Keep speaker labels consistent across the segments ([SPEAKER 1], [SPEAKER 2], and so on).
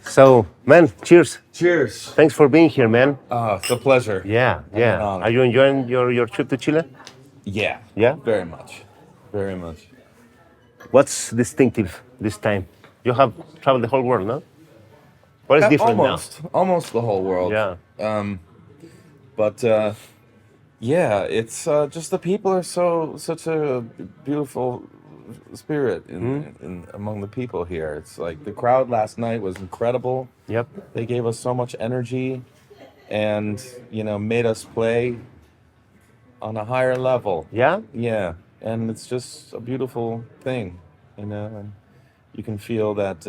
[SPEAKER 1] So, man, cheers.
[SPEAKER 2] Cheers.
[SPEAKER 1] Thanks for being here, man.
[SPEAKER 2] It's a pleasure.
[SPEAKER 1] Yeah, yeah.
[SPEAKER 2] an honor.
[SPEAKER 1] Are you enjoying your trip to Chile?
[SPEAKER 2] Yeah.
[SPEAKER 1] Yeah?
[SPEAKER 2] Very much. Very much.
[SPEAKER 1] What's distinctive this time? You have traveled the whole world, no? What is different
[SPEAKER 2] Almost the whole world.
[SPEAKER 1] now?
[SPEAKER 2] But yeah, it's just the people are such a beautiful spirit in among the people here. It's like the crowd last night was incredible.
[SPEAKER 1] Yep.
[SPEAKER 2] They gave us so much energy, and made us play on a higher level.
[SPEAKER 1] Yeah?
[SPEAKER 2] Yeah, and it's just a beautiful thing, and you can feel that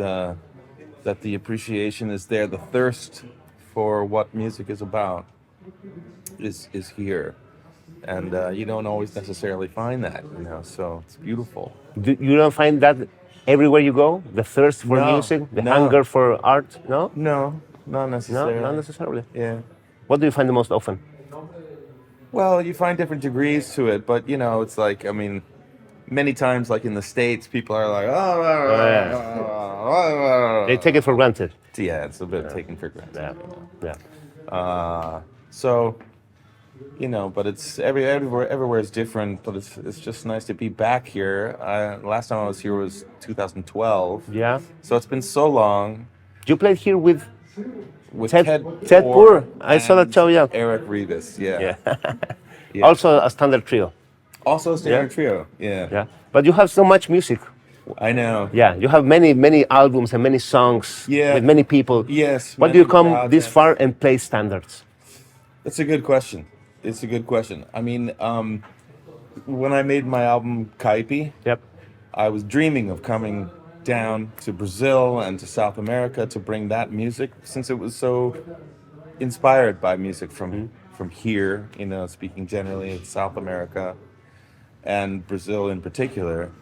[SPEAKER 2] that the appreciation is there. The thirst for what music is about is here, and you don't always necessarily find that, so it's beautiful.
[SPEAKER 1] You don't find that everywhere you go? The thirst for
[SPEAKER 2] No,
[SPEAKER 1] music? The
[SPEAKER 2] no.
[SPEAKER 1] hunger for art? No?
[SPEAKER 2] No, not
[SPEAKER 1] No,
[SPEAKER 2] necessarily.
[SPEAKER 1] not necessarily.
[SPEAKER 2] Yeah.
[SPEAKER 1] What do you find the most often?
[SPEAKER 2] Well, you find different degrees to it, but it's like, many times, like in the States, people are like,
[SPEAKER 1] They take it for granted.
[SPEAKER 2] yeah, it's a bit taken for granted.
[SPEAKER 1] Yeah. Yeah.
[SPEAKER 2] So, but it's everywhere is different, but it's just nice to be back here. Last time I was here was 2012.
[SPEAKER 1] Yeah.
[SPEAKER 2] So it's been so long.
[SPEAKER 1] You played here with
[SPEAKER 2] With
[SPEAKER 1] Ted Poor. I saw that show, yeah.
[SPEAKER 2] Eric Rivas, yeah.
[SPEAKER 1] Yeah. Also a standard trio.
[SPEAKER 2] Also a standard trio, yeah.
[SPEAKER 1] Yeah. But you have so much music.
[SPEAKER 2] I know.
[SPEAKER 1] Yeah. You have many albums and many songs with many people.
[SPEAKER 2] Yes.
[SPEAKER 1] Why do you
[SPEAKER 2] many
[SPEAKER 1] come this
[SPEAKER 2] projects.
[SPEAKER 1] far and play standards?
[SPEAKER 2] That's a good question. When I made my album Caipi,
[SPEAKER 1] Yep.
[SPEAKER 2] I was dreaming of coming down to Brazil and to South America to bring that music, since it was so inspired by music from here, speaking generally of South America and Brazil in particular.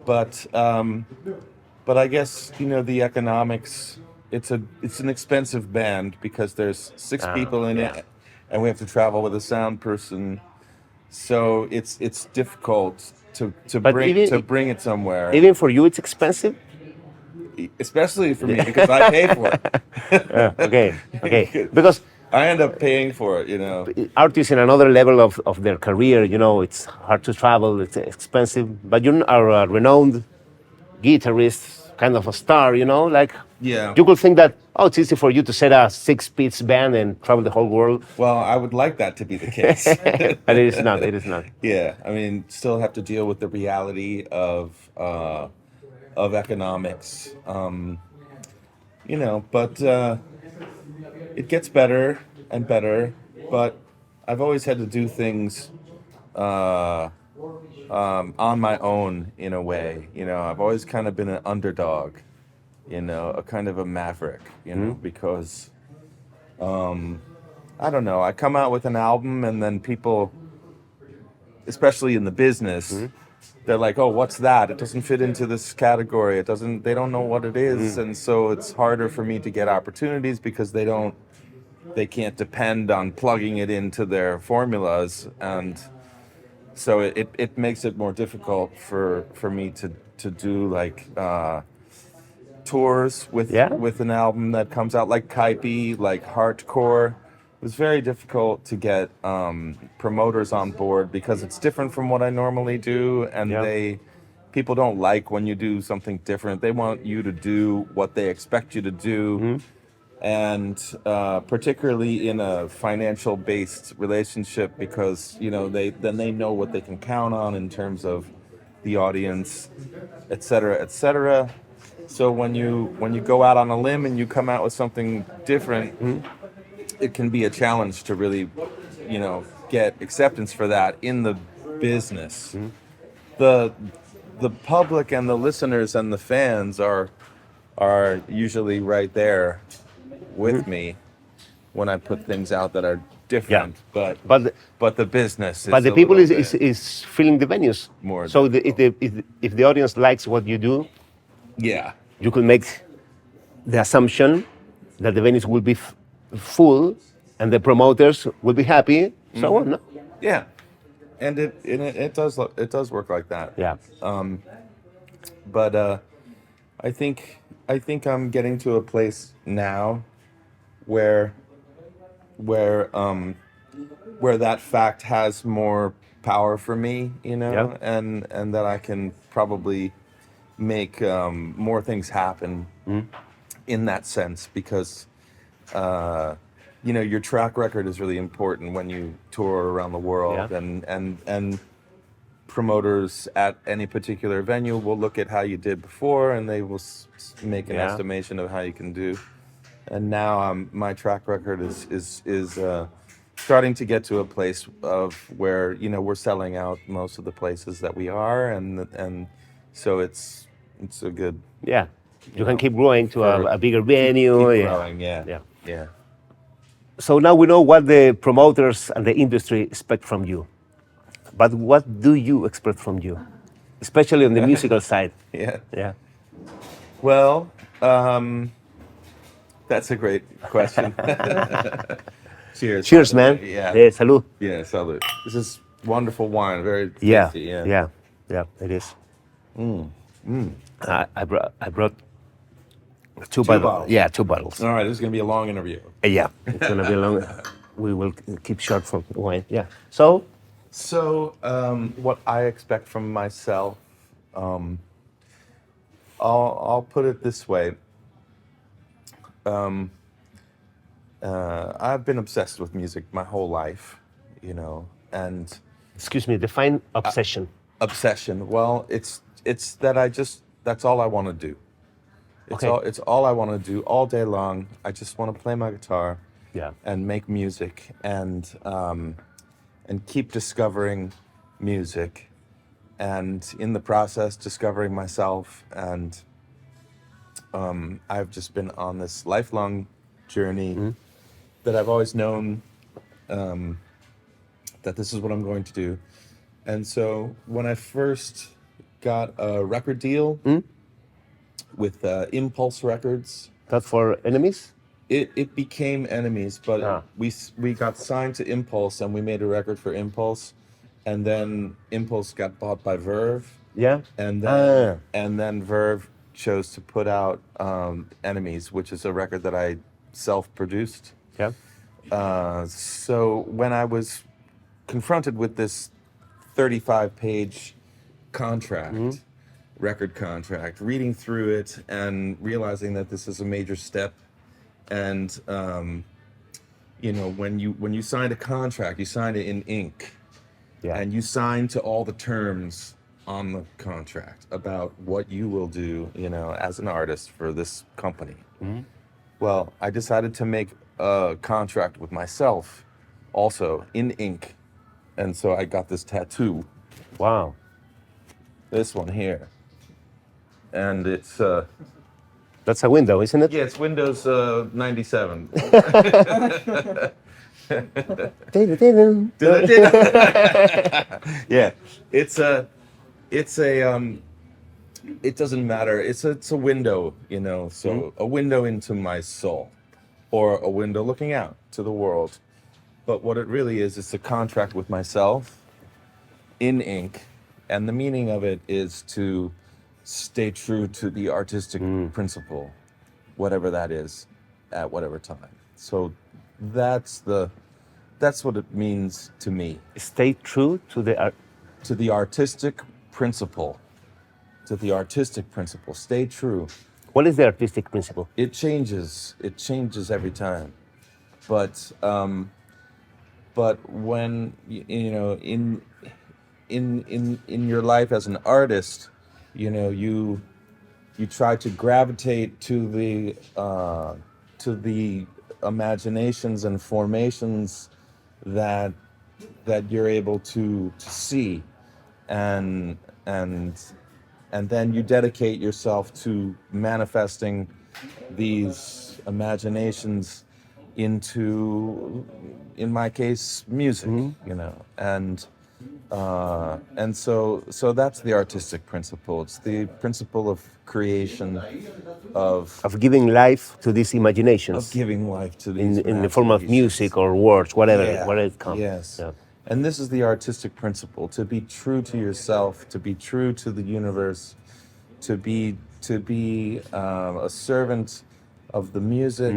[SPEAKER 2] But I guess the economics. It's an expensive band because there's six people in it, and we have to travel with a sound person. So it's difficult to bring it somewhere.
[SPEAKER 1] Even for you, it's expensive.
[SPEAKER 2] Especially for me, because I pay for it.
[SPEAKER 1] Okay. Because
[SPEAKER 2] I end up paying for it,
[SPEAKER 1] artists in another level of their career, it's hard to travel, it's expensive. But you are a renowned guitarist, kind of a star, like.
[SPEAKER 2] Yeah.
[SPEAKER 1] You could think that, it's easy for you to set a 6-piece band and travel the whole world.
[SPEAKER 2] Well, I would like that to be the case.
[SPEAKER 1] But it is not. It is not.
[SPEAKER 2] Yeah, still have to deal with the reality of economics. But it gets better and better. But I've always had to do things on my own in a way. I've always kind of been an underdog. A kind of a maverick, because I don't know. I come out with an album, and then people, especially in the business, they're like, "Oh, what's that? It doesn't fit into this category. They don't know what it is," and so it's harder for me to get opportunities because they can't depend on plugging it into their formulas, and so it makes it more difficult for me to do like. Tours with an album that comes out like Caipi, like hardcore. It was very difficult to get promoters on board because it's different from what I normally do, and people don't like when you do something different. They want you to do what they expect you to do, and particularly in a financial based relationship, because they know what they can count on in terms of the audience, etc., etc. So when you go out on a limb and you come out with something different, it can be a challenge to really, get acceptance for that in the business. The public and the listeners and the fans are usually right there with me when I put things out that are different. But the business is
[SPEAKER 1] but the people is filling the venues
[SPEAKER 2] more.
[SPEAKER 1] So if the audience likes what you do.
[SPEAKER 2] Yeah.
[SPEAKER 1] You could make the assumption that the venues will be full and the promoters will be happy, so on, no?
[SPEAKER 2] Yeah. And it does work like that.
[SPEAKER 1] Yeah.
[SPEAKER 2] But I think I'm getting to a place now where where um where that fact has more power for me,
[SPEAKER 1] Yeah.
[SPEAKER 2] and that I can probably make more things happen in that sense because uh, your track record is really important when you tour around the
[SPEAKER 1] Yeah.
[SPEAKER 2] world, and promoters at any particular venue will look at how you did before, and they will make an
[SPEAKER 1] Yeah.
[SPEAKER 2] estimation of how you can do. And now my track record is starting to get to a place of where we're selling out most of the places that we are, and so it's a good,
[SPEAKER 1] Yeah.
[SPEAKER 2] you
[SPEAKER 1] You can
[SPEAKER 2] know
[SPEAKER 1] keep growing to
[SPEAKER 2] for
[SPEAKER 1] a bigger
[SPEAKER 2] keep
[SPEAKER 1] venue. Yeah.
[SPEAKER 2] growing. Yeah,
[SPEAKER 1] Yeah.
[SPEAKER 2] yeah.
[SPEAKER 1] So now we know what the promoters and the industry expect from you. But what do you expect from you, especially on the musical side?
[SPEAKER 2] Yeah.
[SPEAKER 1] Yeah.
[SPEAKER 2] Well, that's a great question. Cheers, by
[SPEAKER 1] Cheers,
[SPEAKER 2] the way.
[SPEAKER 1] man.
[SPEAKER 2] Yeah,
[SPEAKER 1] Yeah, salud.
[SPEAKER 2] yeah. Salute. This is wonderful wine. Very
[SPEAKER 1] Yeah,
[SPEAKER 2] tasty. Yeah.
[SPEAKER 1] yeah, yeah. It is. I brought two
[SPEAKER 2] Two
[SPEAKER 1] bottles.
[SPEAKER 2] bottles.
[SPEAKER 1] Yeah, two bottles.
[SPEAKER 2] All right. This is gonna be a long interview.
[SPEAKER 1] Yeah, it's gonna be long. We will keep short for wine. Yeah. So
[SPEAKER 2] So, what I expect from myself, I'll put it this way. I've been obsessed with music my whole life, and
[SPEAKER 1] excuse me. Define obsession.
[SPEAKER 2] obsession. Well, it's that that's all I want to do.
[SPEAKER 1] Okay.
[SPEAKER 2] It's all I want to do all day long. I just want to play my guitar
[SPEAKER 1] Yeah.
[SPEAKER 2] and make music, and keep discovering music, and in the process discovering myself. And I've just been on this lifelong journey that I've always known that this is what I'm going to do. And so when I first got a record deal with Impulse Records,
[SPEAKER 1] That's for enemies.
[SPEAKER 2] it became Enemies, but
[SPEAKER 1] Ah.
[SPEAKER 2] we got signed to Impulse, and we made a record for Impulse, and then Impulse got bought by Verve,
[SPEAKER 1] Yeah.
[SPEAKER 2] and then Verve chose to put out Enemies, which is a record that I self-produced.
[SPEAKER 1] Yeah.
[SPEAKER 2] So when I was confronted with this 35-page contract, record contract, reading through it and realizing that this is a major step, and when you signed a contract, you signed it in ink,
[SPEAKER 1] Yeah.
[SPEAKER 2] and you signed to all the terms on the contract about what you will do, as an artist for this company. Well, I decided to make a contract with myself also in ink. And so I got this tattoo,
[SPEAKER 1] Wow.
[SPEAKER 2] this one here. And it's
[SPEAKER 1] That's a window, isn't it?
[SPEAKER 2] yeah, it's Windows 97. Yeah. It's a it doesn't matter. It's a window, so a window into my soul, or a window looking out to the world. But what it really is, it's a contract with myself in ink, and the meaning of it is to stay true to the artistic principle, whatever that is, at whatever time. So that's what it means to me,
[SPEAKER 1] Stay true to the art.
[SPEAKER 2] to the artistic principle, Stay true.
[SPEAKER 1] What is the artistic principle?
[SPEAKER 2] It changes every time, but when in your life as an artist, you try to gravitate to the imaginations and formations that you're able to see, and then you dedicate yourself to manifesting these imaginations into, in my case, music, and so that's the artistic principle. It's the principle of creation, of
[SPEAKER 1] Of giving life to these imaginations
[SPEAKER 2] giving life to these
[SPEAKER 1] in the form of
[SPEAKER 2] imaginations.
[SPEAKER 1] music or words, whatever,
[SPEAKER 2] Yeah,
[SPEAKER 1] whatever it comes.
[SPEAKER 2] yes.
[SPEAKER 1] Yeah.
[SPEAKER 2] And this is the artistic principle: to be true to yourself, to be true to the universe, to be to be a servant of the music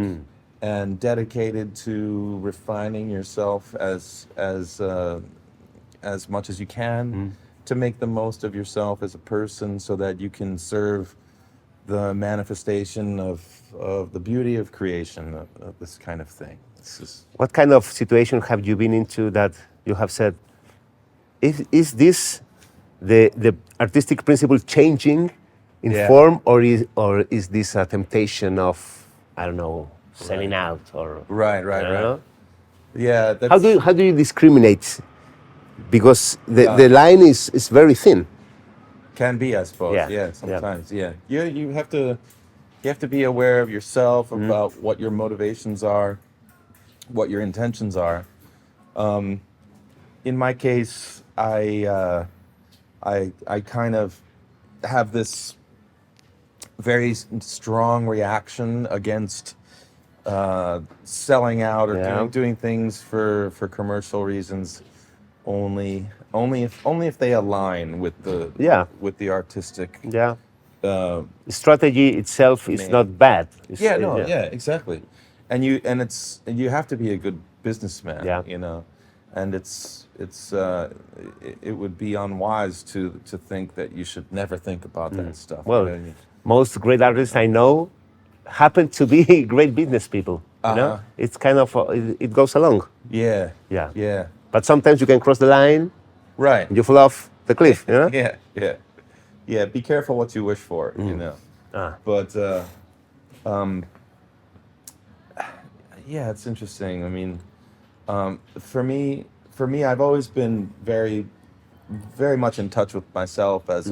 [SPEAKER 2] and dedicated to refining yourself as much as you can to make the most of yourself as a person so that you can serve the manifestation of the beauty of creation, of this kind of thing.
[SPEAKER 1] What kind of situation have you been into that you have said, is this the artistic principle changing in form, or is this a temptation of, I don't know, selling out or
[SPEAKER 2] Right. Yeah.
[SPEAKER 1] How do you discriminate? Because the line is very thin.
[SPEAKER 2] Can be, I suppose. Yeah, sometimes. Yeah. You have to be aware of yourself, about what your motivations are, what your intentions are. In my case, I kind of have this very strong reaction against selling out or doing things for commercial reasons. Only if they align with the artistic.
[SPEAKER 1] Yeah. The strategy itself is not bad.
[SPEAKER 2] Exactly. And you have to be a good businessman, you know. And it would be unwise to think that you should never think about that stuff.
[SPEAKER 1] Well,
[SPEAKER 2] you know what I mean?
[SPEAKER 1] most great artists I know happen to be great business people. You know, it's kind of it goes along.
[SPEAKER 2] Yeah.
[SPEAKER 1] But sometimes you can cross the line.
[SPEAKER 2] Right.
[SPEAKER 1] And you fall off the cliff. You know.
[SPEAKER 2] Yeah. Be careful what you wish for. You know. But it's interesting. I mean, for me, I've always been very, very much in touch with myself as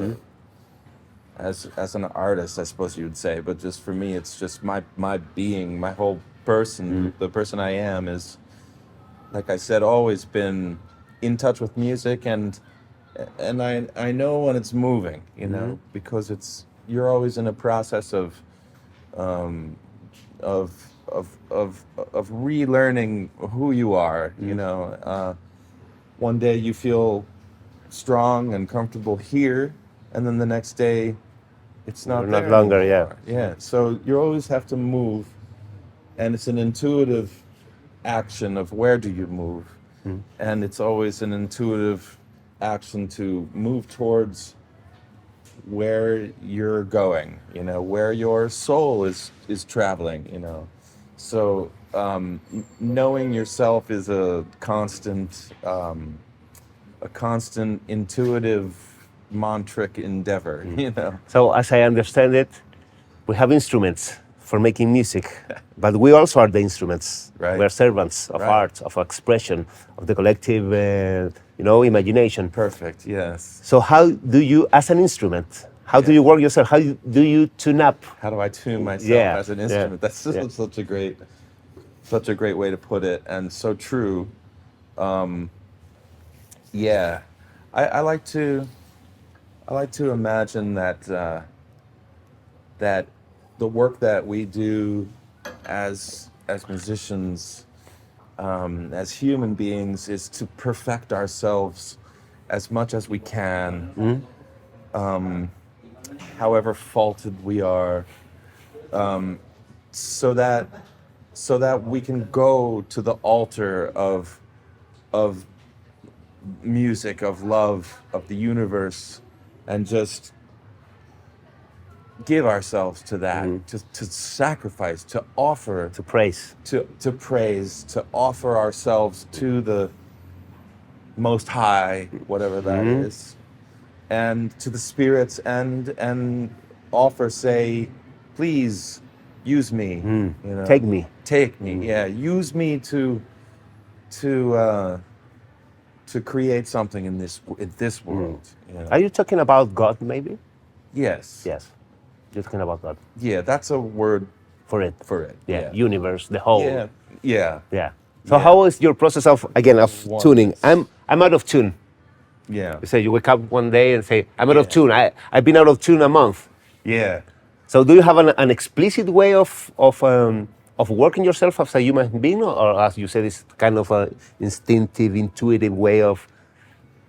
[SPEAKER 2] an artist, I suppose you would say. But just for me, it's just my being, my whole person, the person I am is, like I said, always been in touch with music, and I know when it's moving, you know, because you're always in a process of relearning who you are, you know. One day you feel strong and comfortable here, and then the next day it's not
[SPEAKER 1] longer.
[SPEAKER 2] Yeah. So you always have to move, and it's an intuitive action of where do you move, and it's always an intuitive action to move towards where you're going, you know, where your soul is traveling, you know. So knowing yourself is a constant intuitive mantric endeavor, you know.
[SPEAKER 1] So as I understand it, we have instruments for making music, but we also are the instruments.
[SPEAKER 2] Right.
[SPEAKER 1] We're servants of art, of expression, of the collective, imagination.
[SPEAKER 2] Perfect. Yes.
[SPEAKER 1] So how do you, as an instrument, how do you work yourself? How do you tune up?
[SPEAKER 2] How do I tune myself as an instrument? That's such a great way to put it, and so true. I like to imagine that that the work that we do as musicians, as human beings, is to perfect ourselves as much as we can, however faulted we are, so that we can go to the altar of music, of love, of the universe, and just give ourselves to that, to sacrifice, to offer,
[SPEAKER 1] To praise.
[SPEAKER 2] to praise, to offer ourselves to the Most High, whatever that is, and to the spirits, and offer, say, please use me, you know,
[SPEAKER 1] Take me.
[SPEAKER 2] Use me to create something in this world. You know?
[SPEAKER 1] Are you talking about God, maybe?
[SPEAKER 2] Yes.
[SPEAKER 1] Yes. You're talking about God.
[SPEAKER 2] Yeah, that's a word
[SPEAKER 1] For it.
[SPEAKER 2] Yeah.
[SPEAKER 1] Universe, the whole.
[SPEAKER 2] Yeah.
[SPEAKER 1] So how is your process of
[SPEAKER 2] Oneness.
[SPEAKER 1] tuning? I'm out of tune.
[SPEAKER 2] Yeah.
[SPEAKER 1] You say you wake up one day and say, I'm out of tune. I've been out of tune a month.
[SPEAKER 2] Yeah.
[SPEAKER 1] So do you have an explicit way of working yourself as a human being, or as you said, it's kind of an instinctive, intuitive way of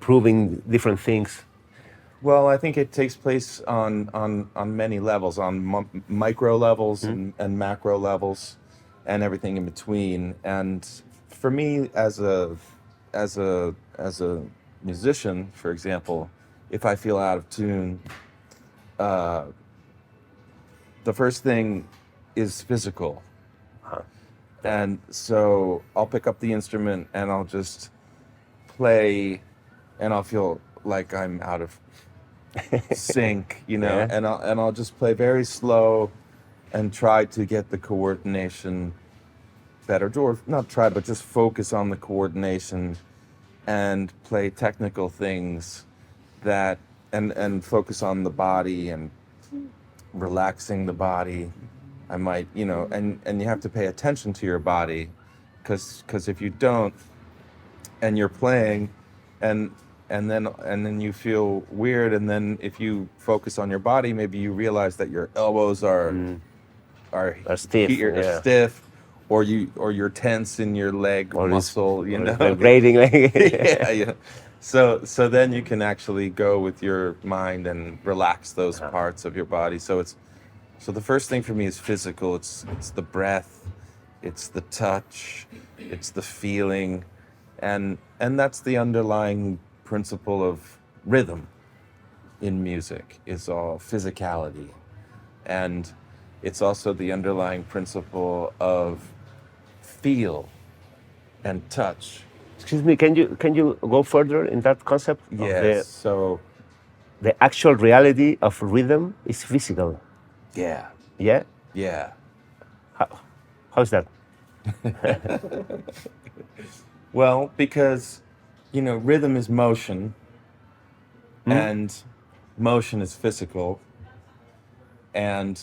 [SPEAKER 1] proving different things?
[SPEAKER 2] Well, I think it takes place on many levels, on micro levels and macro levels, and everything in between. And for me, as a musician, for example, if I feel out of tune, uh, the first thing is physical. And so I'll pick up the instrument and I'll just play, and I'll feel like I'm out of sync,
[SPEAKER 1] Yeah.
[SPEAKER 2] and I'll just play very slow and try to get the coordination better, or not try, but just focus on the coordination and play technical things that and focus on the body and relaxing the body. I might, and you have to pay attention to your body, because if you don't, and you're playing, and and then you feel weird, and then if you focus on your body, maybe you realize that your elbows are
[SPEAKER 1] stiff,
[SPEAKER 2] here, are
[SPEAKER 1] yeah.
[SPEAKER 2] stiff, or you're tense in your leg
[SPEAKER 1] Or
[SPEAKER 2] muscle,
[SPEAKER 1] it's vibrating like
[SPEAKER 2] yeah. So then you can actually go with your mind and relax those parts of your body. So the first thing for me is physical. It's the breath, it's the touch, it's the feeling, and that's the underlying principle of rhythm in music, is all physicality. And it's also the underlying principle of feel and touch.
[SPEAKER 1] Excuse me, can you go further in that concept of
[SPEAKER 2] Yes. So
[SPEAKER 1] the actual reality of rhythm is physical?
[SPEAKER 2] yeah,
[SPEAKER 1] Yeah?
[SPEAKER 2] yeah.
[SPEAKER 1] How's that?
[SPEAKER 2] Well, because rhythm is motion, and motion is physical, and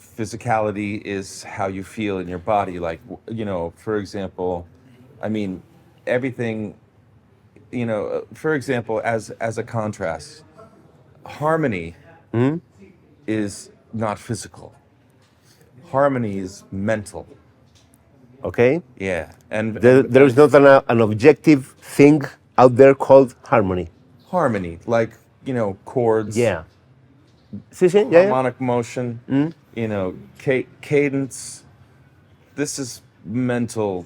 [SPEAKER 2] physicality is how you feel in your body. Like, for example, I mean, everything, for example, as a contrast, harmony is not physical. Harmony is mental.
[SPEAKER 1] Okay?
[SPEAKER 2] Yeah. And
[SPEAKER 1] There is not an objective thing out there called harmony.
[SPEAKER 2] harmony, like, chords,
[SPEAKER 1] Yeah. See, yeah, yeah.
[SPEAKER 2] harmonic motion, cadence. This is mental.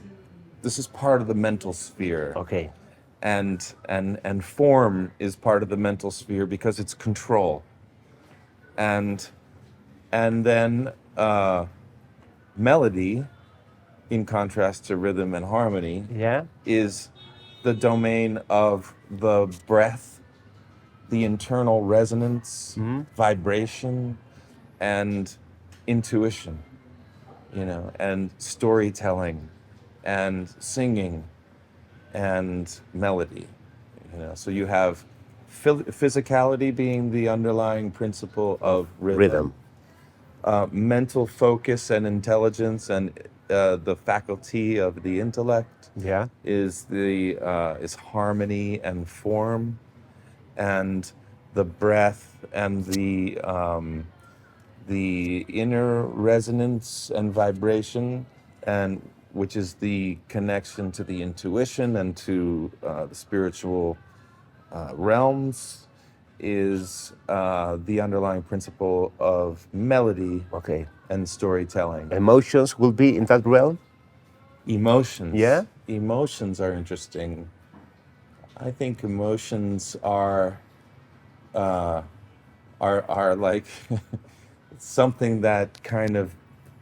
[SPEAKER 2] This is part of the mental sphere.
[SPEAKER 1] Okay.
[SPEAKER 2] And form is part of the mental sphere because it's control. And then melody, in contrast to rhythm and harmony,
[SPEAKER 1] Yeah.
[SPEAKER 2] is the domain of the breath, the internal resonance, vibration, and intuition, and storytelling, and singing, and melody. So you have physicality being the underlying principle of rhythm. Mental focus and intelligence, and the faculty of the intellect,
[SPEAKER 1] Yeah.
[SPEAKER 2] is harmony and form, and the breath and the inner resonance and vibration, and which is the connection to the intuition and to the spiritual realms, is the underlying principle of melody
[SPEAKER 1] Okay.
[SPEAKER 2] and storytelling.
[SPEAKER 1] Emotions will be in that realm?
[SPEAKER 2] Emotions.
[SPEAKER 1] Yeah?
[SPEAKER 2] Emotions are interesting. I think emotions are like something that kind of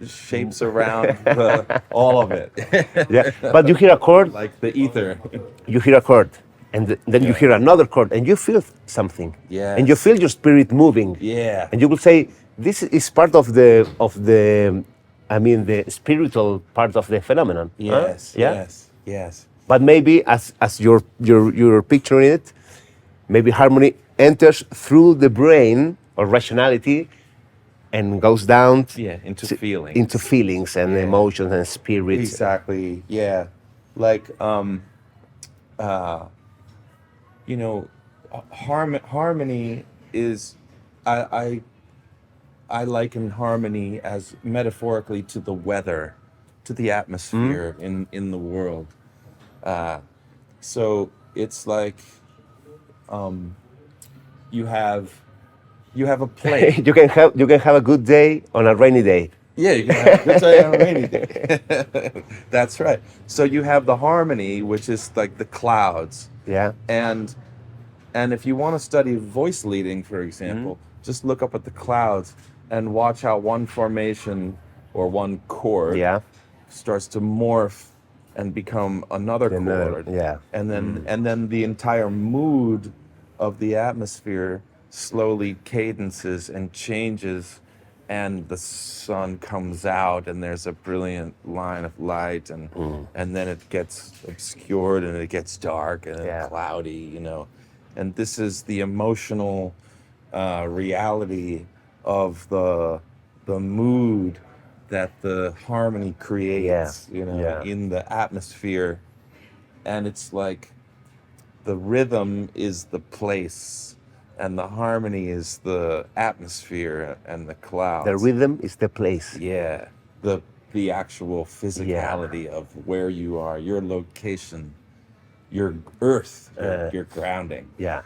[SPEAKER 2] shapes around all of it.
[SPEAKER 1] Yeah. But you hear a chord,
[SPEAKER 2] Like the ether.
[SPEAKER 1] you hear a chord, and then you
[SPEAKER 2] Yeah.
[SPEAKER 1] hear another chord, and you feel something. And you
[SPEAKER 2] Yes.
[SPEAKER 1] feel your spirit moving.
[SPEAKER 2] Yeah.
[SPEAKER 1] And you will say, this is part of the spiritual part of the phenomenon. huh?
[SPEAKER 2] Yes.
[SPEAKER 1] Yeah.
[SPEAKER 2] Yes. Yes.
[SPEAKER 1] But maybe as you're picturing it, maybe harmony enters through the brain or rationality and goes down
[SPEAKER 2] Yeah. Into feelings.
[SPEAKER 1] into feelings and
[SPEAKER 2] Yeah.
[SPEAKER 1] emotions and spirits.
[SPEAKER 2] Exactly. Yeah. Like harmony is, I I liken harmony as metaphorically to the weather, to the atmosphere in the world. So it's like you have a plane.
[SPEAKER 1] you can have a good day on a rainy day.
[SPEAKER 2] Yeah, you can have a good day on a rainy day. That's right. So you have the harmony, which is like the clouds.
[SPEAKER 1] Yeah.
[SPEAKER 2] And if you want to study voice leading, for example, just look up at the clouds and watch how one formation or one chord
[SPEAKER 1] Yeah.
[SPEAKER 2] starts to morph and become another chord.
[SPEAKER 1] Yeah.
[SPEAKER 2] And then the entire mood of the atmosphere slowly cadences and changes, and the sun comes out and there's a brilliant line of light, and then it gets obscured and it gets dark and cloudy, and this is the emotional reality of the mood that the harmony creates, in the atmosphere. And it's like the rhythm is the place and the harmony is the atmosphere and the clouds.
[SPEAKER 1] The rhythm is the place.
[SPEAKER 2] Yeah. The actual physicality of where you are, your location, your earth, your grounding.
[SPEAKER 1] Yeah.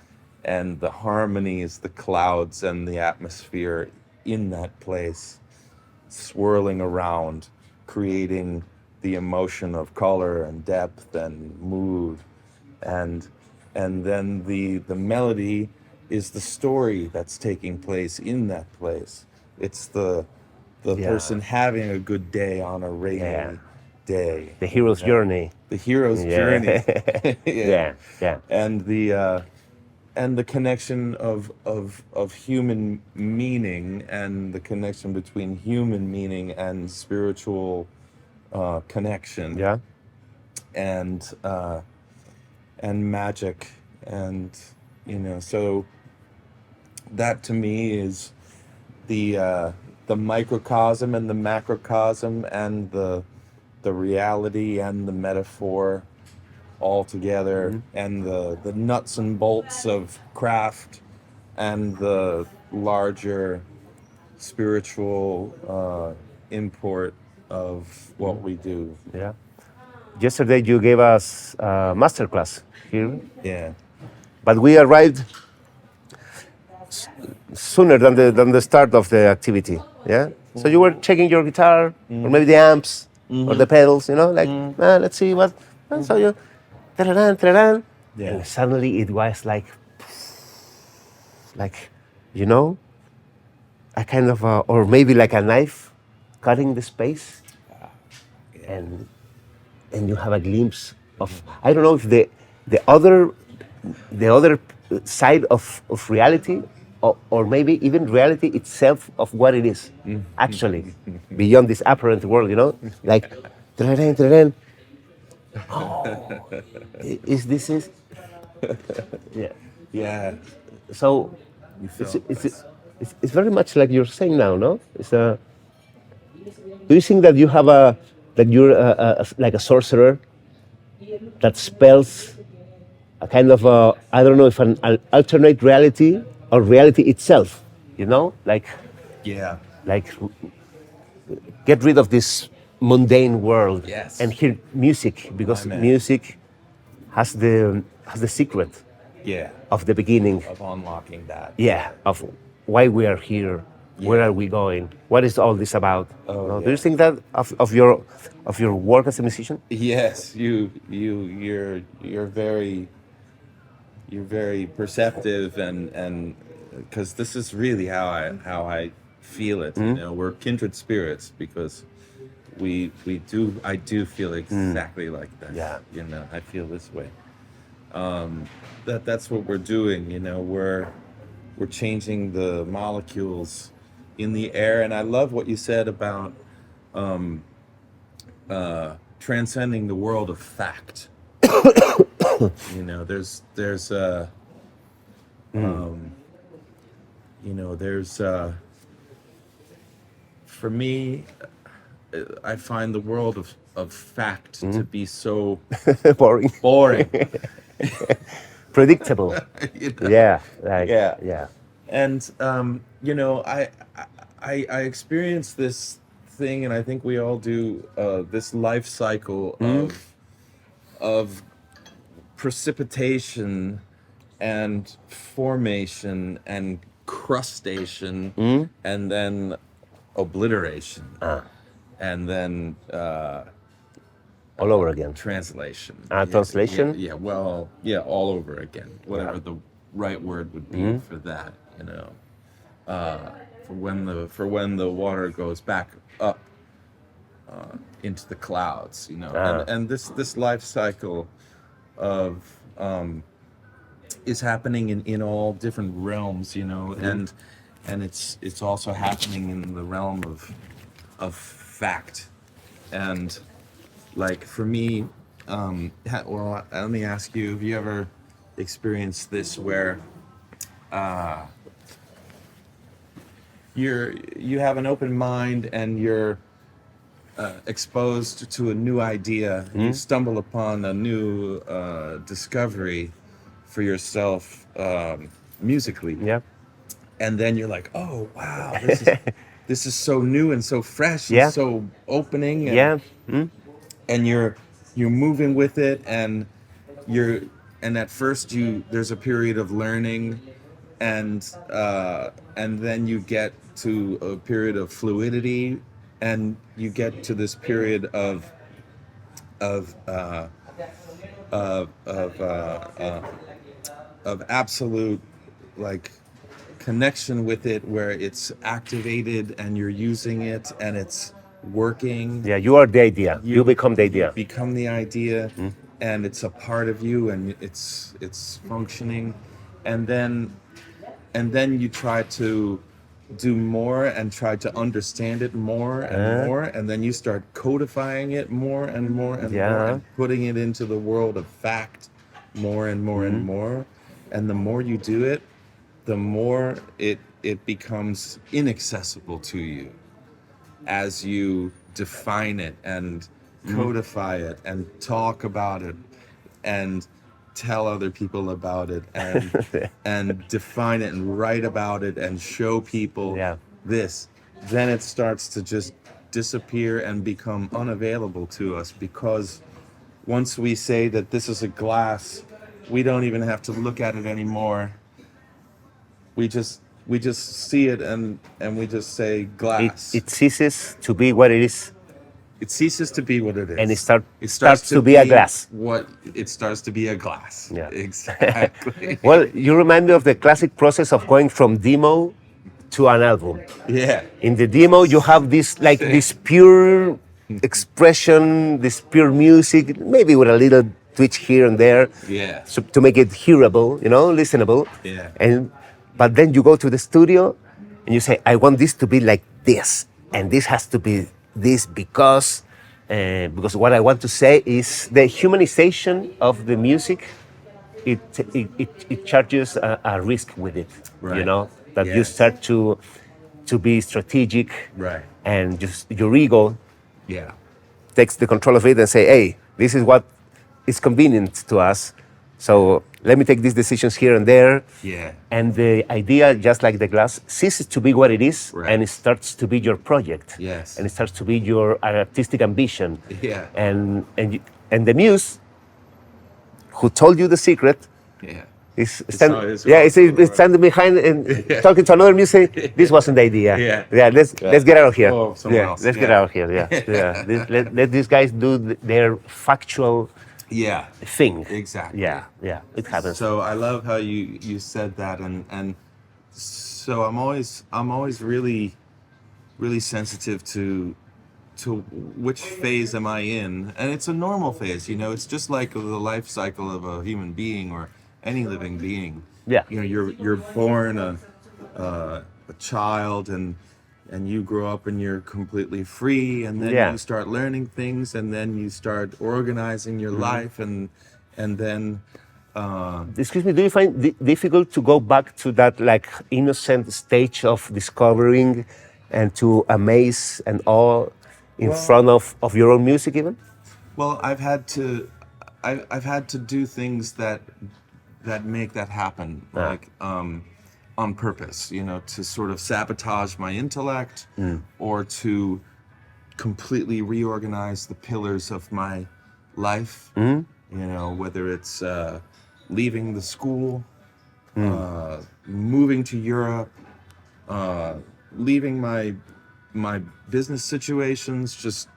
[SPEAKER 2] And the harmony is the clouds and the atmosphere in that place, swirling around, creating the emotion of color and depth and mood. And then the melody is the story that's taking place in that place. It's the person having a good day on a rainy day.
[SPEAKER 1] The hero's journey.
[SPEAKER 2] The hero's journey.
[SPEAKER 1] Yeah.
[SPEAKER 2] And the connection of human meaning, and the connection between human meaning and spiritual connection.
[SPEAKER 1] Yeah.
[SPEAKER 2] And magic, and so that to me is the microcosm and the macrocosm and the reality and the metaphor all together, and the nuts and bolts of craft and the larger spiritual import of what we do.
[SPEAKER 1] Yeah. Yesterday you gave us a masterclass here.
[SPEAKER 2] Yeah.
[SPEAKER 1] But we arrived sooner than the start of the activity. Yeah. So you were checking your guitar, or maybe the amps, or the pedals. Let's see what. And so you, ta-da-dan.
[SPEAKER 2] Yeah.
[SPEAKER 1] And suddenly it was like, a kind of, or maybe like a knife, cutting the space, and you have a glimpse of, I don't know if the other side of reality, or maybe even reality itself of what it is actually beyond this apparent world, like is this
[SPEAKER 2] Yeah.
[SPEAKER 1] so it's very much like you're saying now, no? Do you think that you're like a sorcerer that spells a kind of I don't know if an alternate reality or reality itself, like
[SPEAKER 2] Yeah.
[SPEAKER 1] get rid of this mundane world,
[SPEAKER 2] Yes.
[SPEAKER 1] and hear music, because
[SPEAKER 2] Amen.
[SPEAKER 1] music has the secret
[SPEAKER 2] Yeah.
[SPEAKER 1] of the beginning,
[SPEAKER 2] Of unlocking that.
[SPEAKER 1] of why we are here, where are we going, what is all this about. Do you think that of your work as a musician?
[SPEAKER 2] Yes, you're very perceptive, and because this is really how I feel it. We're kindred spirits, because I do feel exactly like that.
[SPEAKER 1] Yeah.
[SPEAKER 2] I feel this way. That's what we're doing. We're changing the molecules in the air, and I love what you said about transcending the world of fact. There's for me, I find the world of fact to be so
[SPEAKER 1] Boring.
[SPEAKER 2] boring.
[SPEAKER 1] Predictable.
[SPEAKER 2] Yeah.
[SPEAKER 1] Yeah.
[SPEAKER 2] And I experienced this thing, and I think we all do, this life cycle of precipitation and formation and crustation and then obliteration and then
[SPEAKER 1] all over again.
[SPEAKER 2] translation.
[SPEAKER 1] Translation?
[SPEAKER 2] Yeah, all over again. Whatever the right word would be for that, you know. For when the water goes back up into the clouds, you know. And this life cycle of is happening in all different realms, you know, and it's also happening in the realm of fact. And like for me, let me ask you, have you ever experienced this where you have an open mind and you're exposed to a new idea, you stumble upon a new discovery for yourself musically,
[SPEAKER 1] Yeah.
[SPEAKER 2] and then you're like, oh wow, this is so new and so fresh
[SPEAKER 1] Yeah.
[SPEAKER 2] and so opening, and,
[SPEAKER 1] Yeah.
[SPEAKER 2] and you're moving with it, and at first there's a period of learning, and then you get to a period of fluidity, and you get to this period of of uh, of of uh, uh, of absolute like connection with it, where it's activated and you're using it and it's working.
[SPEAKER 1] Yeah, you are the idea. You become the idea.
[SPEAKER 2] Become the idea, and it's a part of you, and it's functioning, and then you try to do more and try to understand it more and more, and then you start codifying it more and more and more, and putting it into the world of fact more and more and more. And the more you do it, the more it becomes inaccessible to you as you define it and codify it and talk about it and tell other people about it and and define it and write about it and show people this. Then it starts to just disappear and become unavailable to us, because once we say that this is a glass, we don't even have to look at it anymore. We just see it, and we just say glass.
[SPEAKER 1] It ceases to be what it is.
[SPEAKER 2] It ceases to be what it is.
[SPEAKER 1] And it
[SPEAKER 2] starts
[SPEAKER 1] to be a glass.
[SPEAKER 2] It starts to be a glass.
[SPEAKER 1] Yeah.
[SPEAKER 2] Exactly.
[SPEAKER 1] Well, you remind me of the classic process of going from demo to an album.
[SPEAKER 2] Yeah.
[SPEAKER 1] In the demo, you have this this pure expression, this pure music, maybe with a little twitch here and there, so to make it hearable, you know, listenable.
[SPEAKER 2] Yeah.
[SPEAKER 1] But then you go to the studio and you say, I want this to be like this, and this has to be this because what I want to say is the humanization of the music. It charges a risk with it, you know, that you start to be strategic,
[SPEAKER 2] Right.
[SPEAKER 1] and just your ego
[SPEAKER 2] Yeah.
[SPEAKER 1] takes the control of it and say, hey, this is what is convenient to us, so let me take these decisions here and there.
[SPEAKER 2] Yeah.
[SPEAKER 1] And the idea, just like the glass, ceases to be what it is, and it starts to be your project.
[SPEAKER 2] Yes.
[SPEAKER 1] And it starts to be your artistic ambition.
[SPEAKER 2] Yeah.
[SPEAKER 1] And the muse who told you the secret is standing behind and talking to another muse saying, this wasn't the idea. Let's get out of here.
[SPEAKER 2] Oh, else.
[SPEAKER 1] Let's get out of here. Let these guys do their factual thing.
[SPEAKER 2] Exactly.
[SPEAKER 1] Yeah, it happens.
[SPEAKER 2] So I love how you said that, and so I'm always really sensitive to which phase am I in, and it's a normal phase, you know. It's just like the life cycle of a human being or any living being.
[SPEAKER 1] Yeah.
[SPEAKER 2] You know, you're born a child, and you grow up and you're completely free, and then you start learning things, and then you start organizing your life, and then
[SPEAKER 1] excuse me, do you find difficult to go back to that like innocent stage of discovering and to amaze and awe in front of your own music even?
[SPEAKER 2] Well, I've had to do things that make that happen, like on purpose, you know, to sort of sabotage my intellect, or to completely reorganize the pillars of my life. You know, whether it's leaving the school moving to Europe, leaving my business situations, just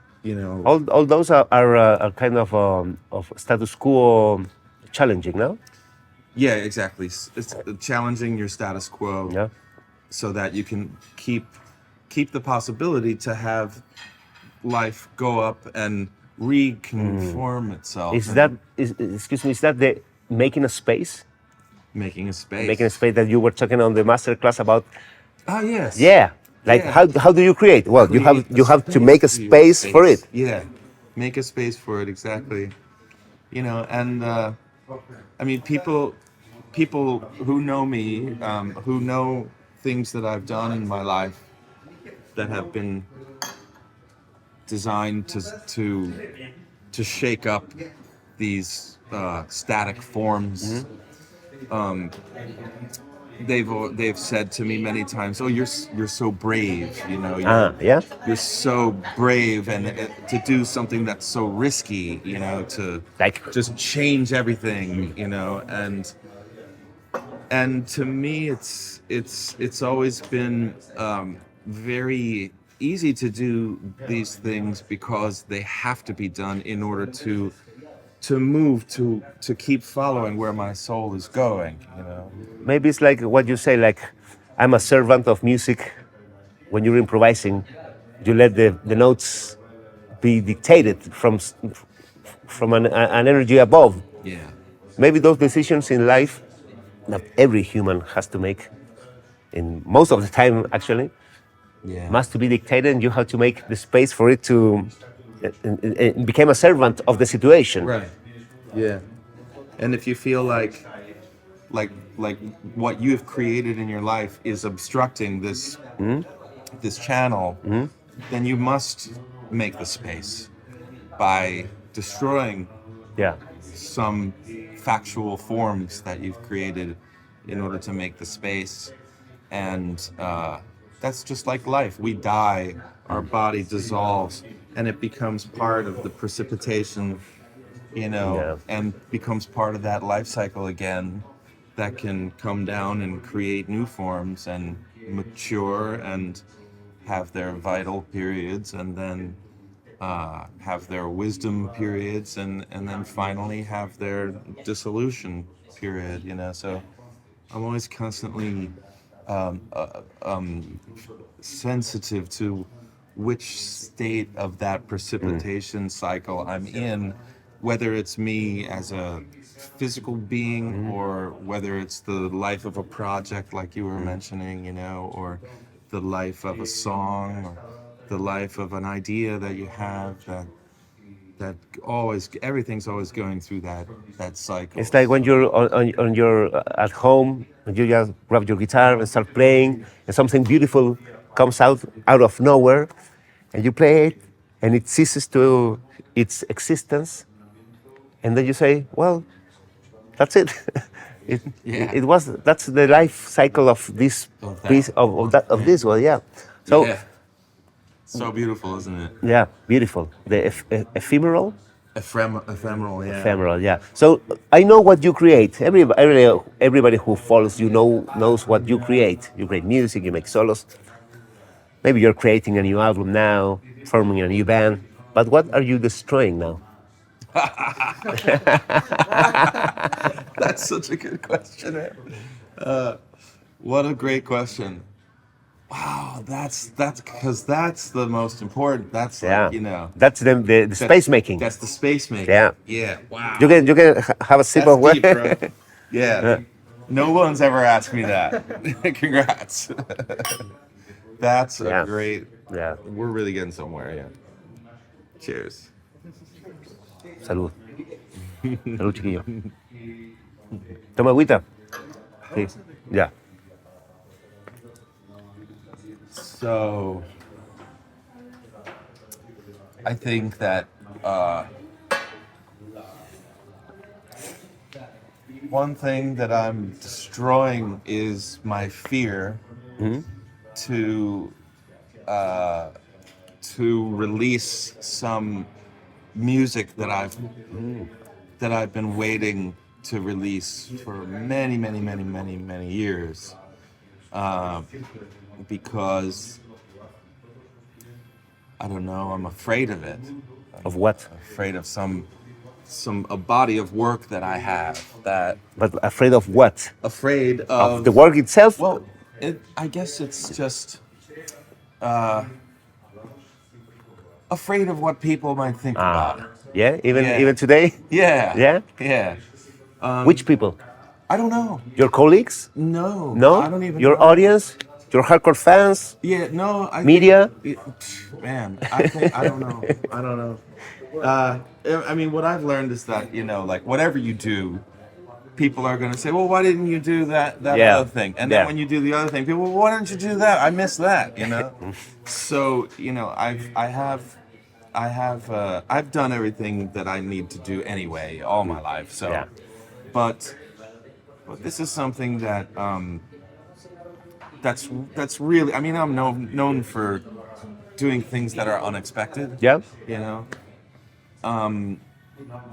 [SPEAKER 1] All those are kind of status quo challenging, no?
[SPEAKER 2] yeah, exactly. It's challenging your status quo,
[SPEAKER 1] Yeah.
[SPEAKER 2] so that you can keep the possibility to have life go up and reconform itself.
[SPEAKER 1] Is that excuse me? Is that the making a space?
[SPEAKER 2] making a space?
[SPEAKER 1] Making a space that you were talking on the master class about?
[SPEAKER 2] Oh yes.
[SPEAKER 1] Yeah. Like
[SPEAKER 2] Yeah.
[SPEAKER 1] how do you create? Well, you have to make a space for it.
[SPEAKER 2] Yeah, make a space for it, exactly. And I mean, people who know me, who know things that I've done in my life that have been designed to shake up these static forms. They've said to me many times, "Oh, you're so brave,
[SPEAKER 1] Yeah.
[SPEAKER 2] you're so brave, and to do something that's so risky, to
[SPEAKER 1] Like
[SPEAKER 2] just change everything, and to me, it's always been very easy to do these things because they have to be done in order to move to keep following where my soul is going.
[SPEAKER 1] maybe it's like what you say. Like I'm a servant of music. When you're improvising, you let the notes be dictated from an energy above.
[SPEAKER 2] Yeah.
[SPEAKER 1] Maybe those decisions in life that every human has to make, in most of the time actually,
[SPEAKER 2] Yeah.
[SPEAKER 1] must to be dictated, and you have to make the space for it to become a servant of the situation.
[SPEAKER 2] Right. Yeah. And if you feel like what you've created in your life is obstructing this channel, then you must make the space by destroying
[SPEAKER 1] Yeah.
[SPEAKER 2] some factual forms that you've created in order to make the space. And that's just like life. We die, our body dissolves, and it becomes part of the precipitation,
[SPEAKER 1] Yeah.
[SPEAKER 2] and becomes part of that life cycle again, that can come down and create new forms and mature and have their vital periods, and then have their wisdom periods, and then finally have their dissolution period. So I'm always constantly sensitive to which state of that precipitation cycle I'm in, whether it's me as a physical being, or whether it's the life of a project like you were mentioning, or the life of a song, or the life of an idea that you have, that always, everything's always going through that cycle.
[SPEAKER 1] It's like when you're on your at home, and you just grab your guitar and start playing, and something beautiful comes out of nowhere, and you play it, and it ceases to its existence, and then you say, "Well, that's it."
[SPEAKER 2] Yeah.
[SPEAKER 1] That's the life cycle of this
[SPEAKER 2] Of that.
[SPEAKER 1] piece of this one, yeah. So
[SPEAKER 2] Yeah. So beautiful, isn't it?
[SPEAKER 1] yeah, beautiful. The ephemeral.
[SPEAKER 2] Ephemeral, yeah.
[SPEAKER 1] Ephemeral, yeah. So I know what you create. Everybody who follows you knows what you create. You create music, you make solos. Maybe you're creating a new album now, forming a new band. But what are you destroying now?
[SPEAKER 2] That's such a good question. What a great question. Wow, that's because that's the most important. That's
[SPEAKER 1] Yeah,
[SPEAKER 2] like,
[SPEAKER 1] that's the space making.
[SPEAKER 2] That's the space making.
[SPEAKER 1] Yeah.
[SPEAKER 2] Yeah. Wow.
[SPEAKER 1] You can have a sip
[SPEAKER 2] That's
[SPEAKER 1] of what?
[SPEAKER 2] deep, bro. Yeah. No one's ever asked me that. Congrats. That's a
[SPEAKER 1] Yeah.
[SPEAKER 2] great.
[SPEAKER 1] Yeah.
[SPEAKER 2] We're really getting somewhere. Yeah. Cheers.
[SPEAKER 1] Salud. Salud, chiquillo. Toma agüita. Sí. Ya.
[SPEAKER 2] So, I think that one thing that I'm destroying is my fear to release some music that I've been waiting to release for many years, because I don't know, I'm afraid of it.
[SPEAKER 1] Of what?
[SPEAKER 2] Afraid of a body of work that I have that.
[SPEAKER 1] But afraid of what?
[SPEAKER 2] Afraid
[SPEAKER 1] Of the work itself?
[SPEAKER 2] Well, I guess it's just afraid of what people might think about it.
[SPEAKER 1] Yeah, even
[SPEAKER 2] Yeah.
[SPEAKER 1] even today?
[SPEAKER 2] Yeah.
[SPEAKER 1] Yeah?
[SPEAKER 2] Yeah.
[SPEAKER 1] Which people?
[SPEAKER 2] I don't know.
[SPEAKER 1] Your colleagues?
[SPEAKER 2] No.
[SPEAKER 1] No?
[SPEAKER 2] I don't even
[SPEAKER 1] Your
[SPEAKER 2] know.
[SPEAKER 1] audience? Your hardcore fans?
[SPEAKER 2] Yeah, no.
[SPEAKER 1] Media?
[SPEAKER 2] Man, I think, I don't know. I don't know. I mean, what I've learned is that, like whatever you do, people are going to say, well, why didn't you do that
[SPEAKER 1] Yeah.
[SPEAKER 2] other thing? And then
[SPEAKER 1] Yeah.
[SPEAKER 2] when you do the other thing, people, well, why didn't you do that? I missed that, So, I've done everything that I need to do anyway all my life. So,
[SPEAKER 1] Yeah.
[SPEAKER 2] but this is something that that's really. I mean, I'm known for doing things that are unexpected.
[SPEAKER 1] Yeah?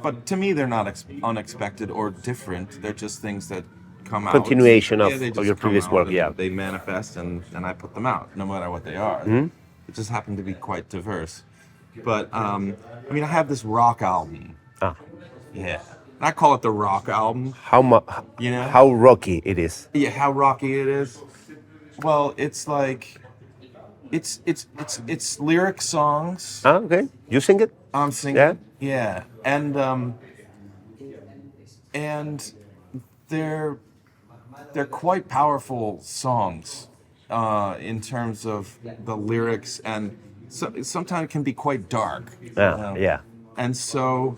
[SPEAKER 2] But to me, they're not unexpected or different. They're just things that come out.
[SPEAKER 1] Continuation of
[SPEAKER 2] they just
[SPEAKER 1] your
[SPEAKER 2] come
[SPEAKER 1] previous
[SPEAKER 2] out
[SPEAKER 1] work,
[SPEAKER 2] and
[SPEAKER 1] yeah.
[SPEAKER 2] They manifest, and I put them out, no matter what they are. It just happen to be quite diverse. But, I mean, I have this rock album.
[SPEAKER 1] Ah.
[SPEAKER 2] Yeah. And I call it the rock album.
[SPEAKER 1] How rocky it is.
[SPEAKER 2] Yeah, how rocky it is. Well, it's like, it's lyric songs.
[SPEAKER 1] Ah, okay. You sing it?
[SPEAKER 2] I'm singing.
[SPEAKER 1] Yeah?
[SPEAKER 2] Yeah. And they're quite powerful songs in terms of the lyrics, and sometimes it can be quite dark.
[SPEAKER 1] Yeah.
[SPEAKER 2] And so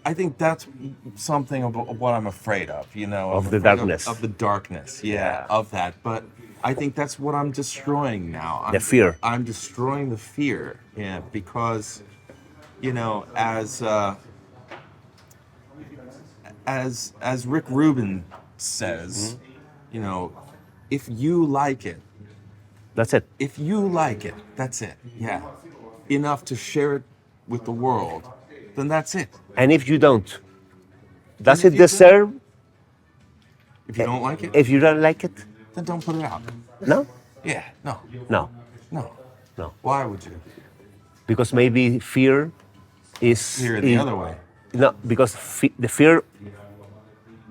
[SPEAKER 2] I think that's something of what I'm afraid of,
[SPEAKER 1] Of the darkness.
[SPEAKER 2] Of the darkness, of that. But I think that's what I'm destroying now.
[SPEAKER 1] The fear.
[SPEAKER 2] I'm destroying the fear, because, as Rick Rubin says, if you like it,
[SPEAKER 1] That's it.
[SPEAKER 2] if you like it, that's it. Yeah. Enough to share it with the world, then that's it.
[SPEAKER 1] And if you don't, does
[SPEAKER 2] And
[SPEAKER 1] it
[SPEAKER 2] if you
[SPEAKER 1] deserve?
[SPEAKER 2] If you don't like it,
[SPEAKER 1] If you don't like it?
[SPEAKER 2] then don't put it out.
[SPEAKER 1] No?
[SPEAKER 2] Yeah, no,
[SPEAKER 1] No.
[SPEAKER 2] no.
[SPEAKER 1] No.
[SPEAKER 2] Why would you?
[SPEAKER 1] Because maybe fear is...
[SPEAKER 2] Hear it the other way.
[SPEAKER 1] No, because the fear,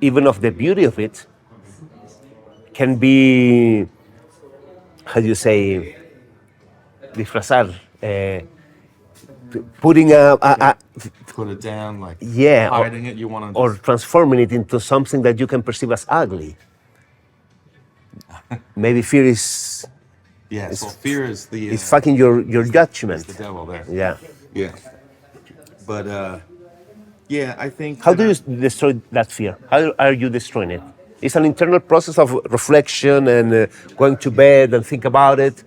[SPEAKER 1] even of the beauty of it, can be, how do you say, disfrazar, putting
[SPEAKER 2] Put it down, like
[SPEAKER 1] hiding
[SPEAKER 2] it. You want to,
[SPEAKER 1] or transforming it into something that you can perceive as ugly. Maybe fear is
[SPEAKER 2] so fear is the
[SPEAKER 1] it's fucking your judgment.
[SPEAKER 2] the devil there.
[SPEAKER 1] Yeah.
[SPEAKER 2] Yeah. But I think.
[SPEAKER 1] How do you destroy that fear? How are you destroying it? It's an internal process of reflection and going to bed and think about it,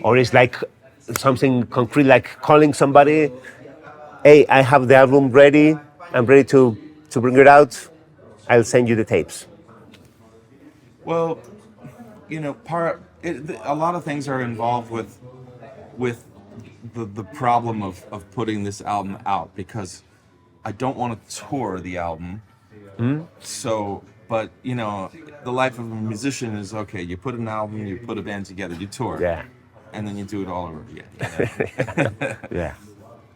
[SPEAKER 1] or it's like something concrete, like calling somebody. Hey, I have the album ready. I'm ready to bring it out. I'll send you the tapes.
[SPEAKER 2] Well, a lot of things are involved with the problem of putting this album out, because I don't want to tour the album. So, but the life of a musician is, okay, you put an album, you put a band together, you tour, and then you do it all over again.
[SPEAKER 1] Yeah.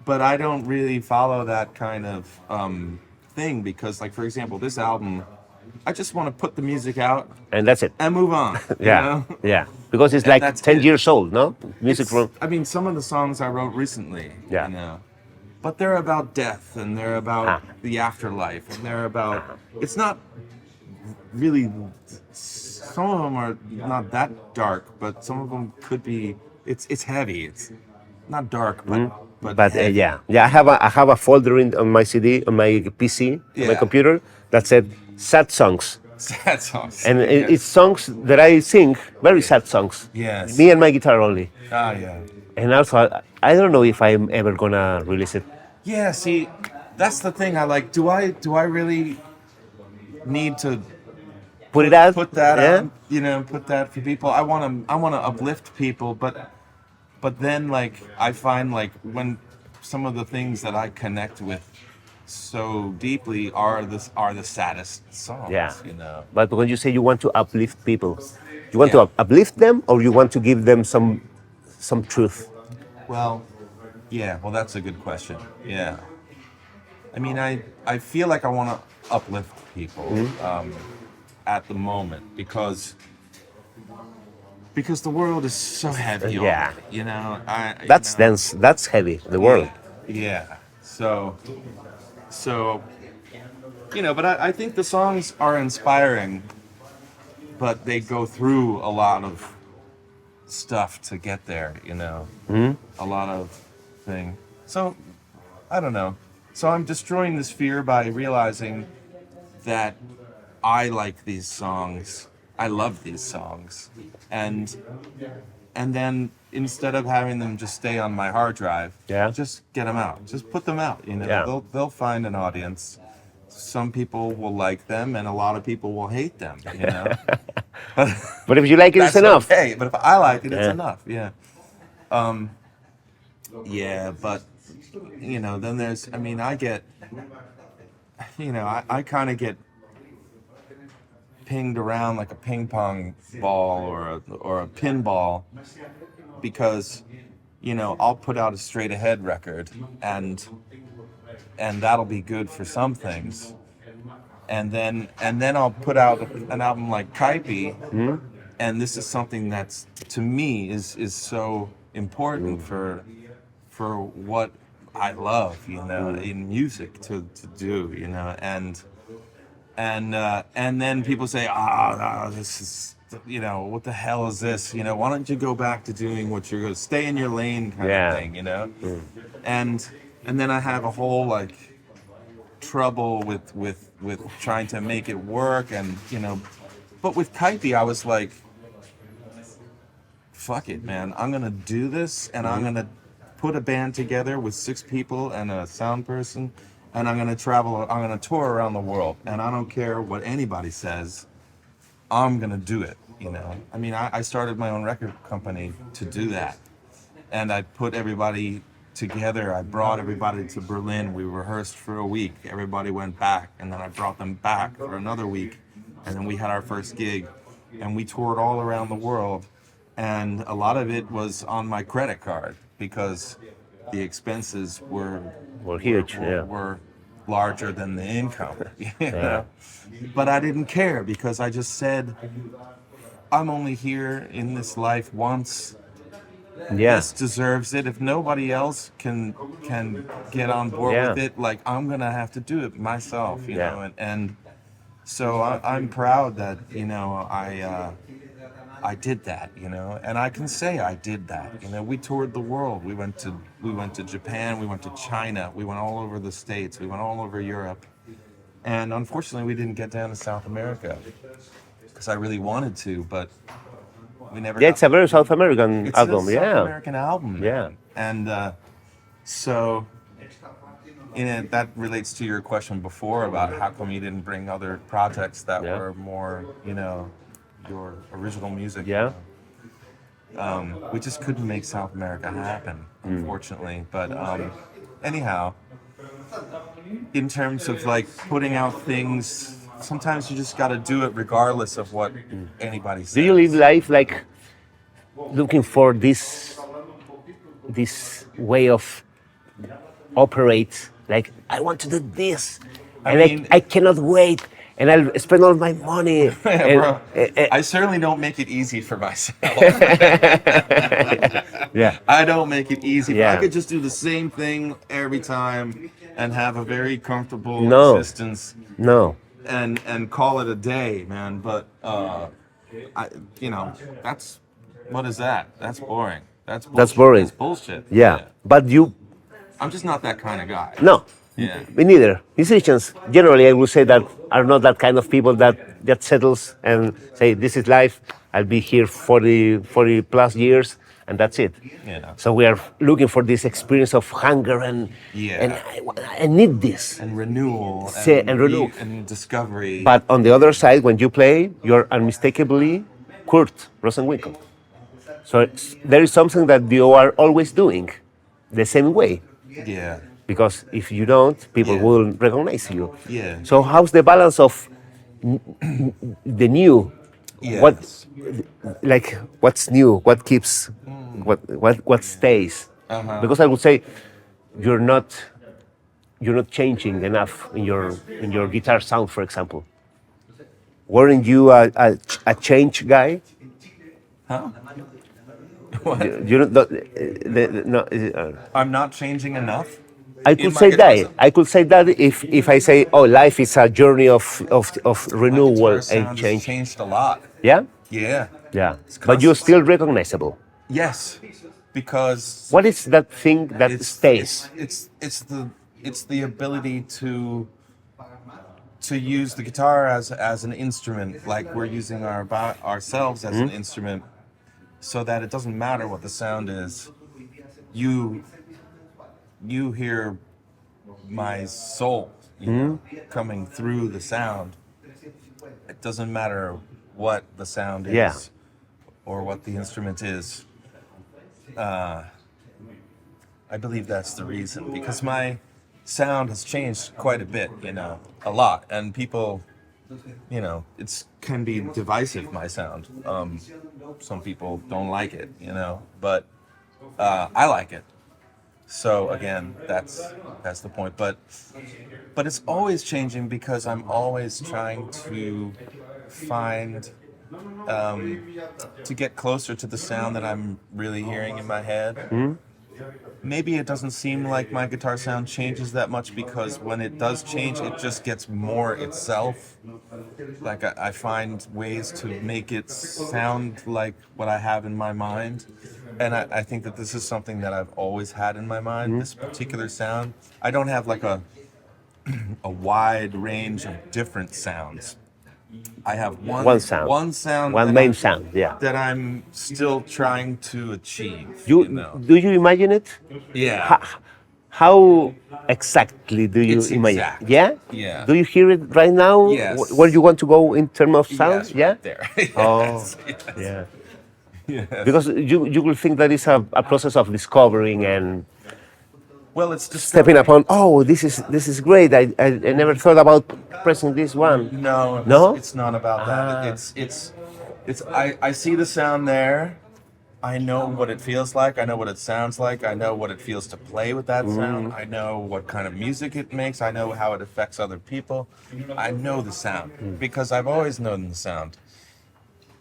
[SPEAKER 2] But I don't really follow that kind of thing, because, like, for example, this album, I just want to put the music out
[SPEAKER 1] And that's it.
[SPEAKER 2] and move on.
[SPEAKER 1] Yeah. Because it's
[SPEAKER 2] And
[SPEAKER 1] like
[SPEAKER 2] that's
[SPEAKER 1] 10
[SPEAKER 2] it.
[SPEAKER 1] years old, no? Music from...
[SPEAKER 2] I mean, some of the songs I wrote recently, but they're about death, and they're about the afterlife, and they're about, it's not really, some of them are not that dark, but some of them could be, it's heavy, it's not dark, but heavy.
[SPEAKER 1] yeah, I have a folder on my CD, on my PC, on my computer, that said sad songs.
[SPEAKER 2] Sad songs.
[SPEAKER 1] And it's songs that I sing, very sad songs.
[SPEAKER 2] Yes.
[SPEAKER 1] Me and my guitar only.
[SPEAKER 2] Yeah.
[SPEAKER 1] And also, I don't know if I'm ever gonna release it.
[SPEAKER 2] Yeah, see, that's the thing. I like. Do I really need to
[SPEAKER 1] Put it out.
[SPEAKER 2] put that out? Put that for people. I want to uplift people, but then, like, I find, like, when some of the things that I connect with so deeply are the saddest songs.
[SPEAKER 1] Yeah.
[SPEAKER 2] You know.
[SPEAKER 1] But when you say you want to uplift people, you want to
[SPEAKER 2] Yeah.
[SPEAKER 1] uplift them, or you want to give them some truth?
[SPEAKER 2] Well, yeah. Well, that's a good question. Yeah. I mean, I feel like I want to uplift people at the moment because the world is so heavy.
[SPEAKER 1] Yeah.
[SPEAKER 2] Already, you know.
[SPEAKER 1] That's dense. That's heavy. The world.
[SPEAKER 2] Yeah. So, you know, but I think the songs are inspiring, but they go through a lot of stuff to get there, you know. A lot of thing. So, I don't know. So I'm destroying this fear by realizing that I like these songs. I love these songs. And then instead of having them just stay on my hard drive,
[SPEAKER 1] Yeah.
[SPEAKER 2] just get them out. Just put them out, you know.
[SPEAKER 1] Yeah.
[SPEAKER 2] They'll find an audience. Some people will like them and a lot of people will hate them, you know.
[SPEAKER 1] But if you like it, it's
[SPEAKER 2] That's
[SPEAKER 1] enough.
[SPEAKER 2] okay, but if I like it, it's
[SPEAKER 1] Yeah.
[SPEAKER 2] enough. Yeah. Yeah, but you know, then there's. I mean, I get. You know, I kind of get pinged around like a ping pong ball or a pinball because, you know, I'll put out a straight ahead record and that'll be good for some things, and then I'll put out an album like Kaipi, and this is something that's to me is so important for what I love, you know, in music to do, you know, and then people say, no, this is, you know, what the hell is this, you know? Why don't you go back to doing what you're going to stay in your lane kind
[SPEAKER 1] Yeah.
[SPEAKER 2] of thing, you know? And then I have a whole like trouble with trying to make it work, and you know, but with Kaipi I was like, fuck it, man, I'm gonna do this, and I'm gonna put a band together with 6 people and a sound person, and I'm gonna tour around the world, and I don't care what anybody says, I'm gonna do it, you know. I mean, I started my own record company to do that, and I put everybody together. I brought everybody to Berlin. We rehearsed for a week. Everybody went back, and then I brought them back for another week, and then we had our first gig, and we toured all around the world, and a lot of it was on my credit card because the expenses were
[SPEAKER 1] huge. Yeah.
[SPEAKER 2] were larger than the income. You know? But I didn't care because I just said, I'm only here in this life once.
[SPEAKER 1] Yeah.
[SPEAKER 2] This deserves it. If nobody else can get on board
[SPEAKER 1] Yeah.
[SPEAKER 2] with it, like I'm gonna have to do it myself, you
[SPEAKER 1] Yeah.
[SPEAKER 2] know. And so I'm proud that, you know, I did that, you know, and I can say I did that. You know, we toured the world. We went to Japan. We went to China. We went all over the States. We went all over Europe. And unfortunately, we didn't get down to South America because I really wanted to, but we never.
[SPEAKER 1] Yeah, it's a very South American
[SPEAKER 2] It's
[SPEAKER 1] album.
[SPEAKER 2] a
[SPEAKER 1] Yeah.
[SPEAKER 2] South American album.
[SPEAKER 1] Yeah.
[SPEAKER 2] And so, that relates to your question before about how come you didn't bring other projects that
[SPEAKER 1] Yeah.
[SPEAKER 2] were more, you know, your original music.
[SPEAKER 1] Yeah.
[SPEAKER 2] We just couldn't make South America happen, unfortunately. But anyhow, in terms of like putting out things, sometimes you just got to do it regardless of what anybody says.
[SPEAKER 1] Do you live life like looking for this way of operate? Like, I want to do this, and
[SPEAKER 2] mean-
[SPEAKER 1] I cannot wait, and I'll spend all my money. and,
[SPEAKER 2] Bro, I certainly don't make it easy for myself.
[SPEAKER 1] yeah.
[SPEAKER 2] I don't make it easy.
[SPEAKER 1] Yeah.
[SPEAKER 2] I could just do the same thing every time and have a very comfortable
[SPEAKER 1] No.
[SPEAKER 2] existence
[SPEAKER 1] No.
[SPEAKER 2] and call it a day, man. But you know, what is that? That's boring. That's bullshit.
[SPEAKER 1] That's boring.
[SPEAKER 2] That's bullshit.
[SPEAKER 1] Yeah. But you,
[SPEAKER 2] I'm just not that kind of guy.
[SPEAKER 1] no.
[SPEAKER 2] Yeah.
[SPEAKER 1] Me neither. Musicians, generally, I would say that are not that kind of people that settles and say, this is life. I'll be here 40 plus years, and that's it.
[SPEAKER 2] Yeah.
[SPEAKER 1] So we are looking for this experience of hunger and
[SPEAKER 2] Yeah.
[SPEAKER 1] I need this.
[SPEAKER 2] And renewal.
[SPEAKER 1] And renewal.
[SPEAKER 2] And discovery.
[SPEAKER 1] But on the other side, when you play, you're unmistakably Kurt Rosenwinkel. So there is something that you are always doing the same way.
[SPEAKER 2] Yeah.
[SPEAKER 1] because if you don't, people
[SPEAKER 2] Yeah.
[SPEAKER 1] will recognize you.
[SPEAKER 2] Yeah.
[SPEAKER 1] So how's the balance of the new?
[SPEAKER 2] Yes.
[SPEAKER 1] What, like, what's new? What keeps? What stays? Because I would say you're not changing enough in your guitar sound, for example. Weren't you a change guy?
[SPEAKER 2] Huh? What?
[SPEAKER 1] You don't, no,
[SPEAKER 2] I'm not changing enough.
[SPEAKER 1] I
[SPEAKER 2] in
[SPEAKER 1] could
[SPEAKER 2] my
[SPEAKER 1] say
[SPEAKER 2] guitar
[SPEAKER 1] that.
[SPEAKER 2] sound?
[SPEAKER 1] I could say that if I say, oh, life is a journey of
[SPEAKER 2] My
[SPEAKER 1] renewal
[SPEAKER 2] guitar
[SPEAKER 1] and
[SPEAKER 2] sound has
[SPEAKER 1] change.
[SPEAKER 2] changed a lot.
[SPEAKER 1] Yeah,
[SPEAKER 2] Yeah.
[SPEAKER 1] yeah.
[SPEAKER 2] It's
[SPEAKER 1] But you're
[SPEAKER 2] constant.
[SPEAKER 1] still recognizable.
[SPEAKER 2] Yes, because
[SPEAKER 1] What is that thing that stays?
[SPEAKER 2] it's the ability to use the guitar as an instrument, like we're using ourselves as an instrument, so that it doesn't matter what the sound is. You hear my soul, coming through the sound. It doesn't matter what the sound is,
[SPEAKER 1] Yeah.
[SPEAKER 2] or what the instrument is. I believe that's the reason, because my sound has changed quite a bit, a lot, and people, it can be divisive, my sound. Some people don't like it, but I like it. So again, that's the point. But it's always changing, because I'm always trying to find to get closer to the sound that I'm really hearing in my head. Maybe it doesn't seem like my guitar sound changes that much, because when it does change, it just gets more itself. Like I find ways to make it sound like what I have in my mind. And I think that this is something that I've always had in my mind, this particular sound. I don't have like a wide range of different sounds. I have
[SPEAKER 1] One sound.
[SPEAKER 2] one sound,
[SPEAKER 1] One main sound. Yeah.
[SPEAKER 2] that I'm still trying to achieve.
[SPEAKER 1] Do you imagine it?
[SPEAKER 2] Yeah.
[SPEAKER 1] How exactly do you
[SPEAKER 2] It's
[SPEAKER 1] imagine?
[SPEAKER 2] exact.
[SPEAKER 1] Yeah.
[SPEAKER 2] Yeah.
[SPEAKER 1] Do you hear it right now?
[SPEAKER 2] Yes.
[SPEAKER 1] Where you want to go in terms of sound?
[SPEAKER 2] Yes,
[SPEAKER 1] Yeah.
[SPEAKER 2] right there. Yes,
[SPEAKER 1] Oh,
[SPEAKER 2] yes.
[SPEAKER 1] yeah.
[SPEAKER 2] Yes.
[SPEAKER 1] Because you will think that it's a process of discovering and
[SPEAKER 2] Well, it's
[SPEAKER 1] stepping
[SPEAKER 2] discovering.
[SPEAKER 1] upon. Oh, this is great. I never thought about pressing this one.
[SPEAKER 2] No,
[SPEAKER 1] No?
[SPEAKER 2] it's not about
[SPEAKER 1] Ah.
[SPEAKER 2] that. It's I see the sound there. I know what it feels like. I know what it sounds like. I know what it feels to play with that sound. I know what kind of music it makes. I know how it affects other people. I know the sound, because I've always known the sound.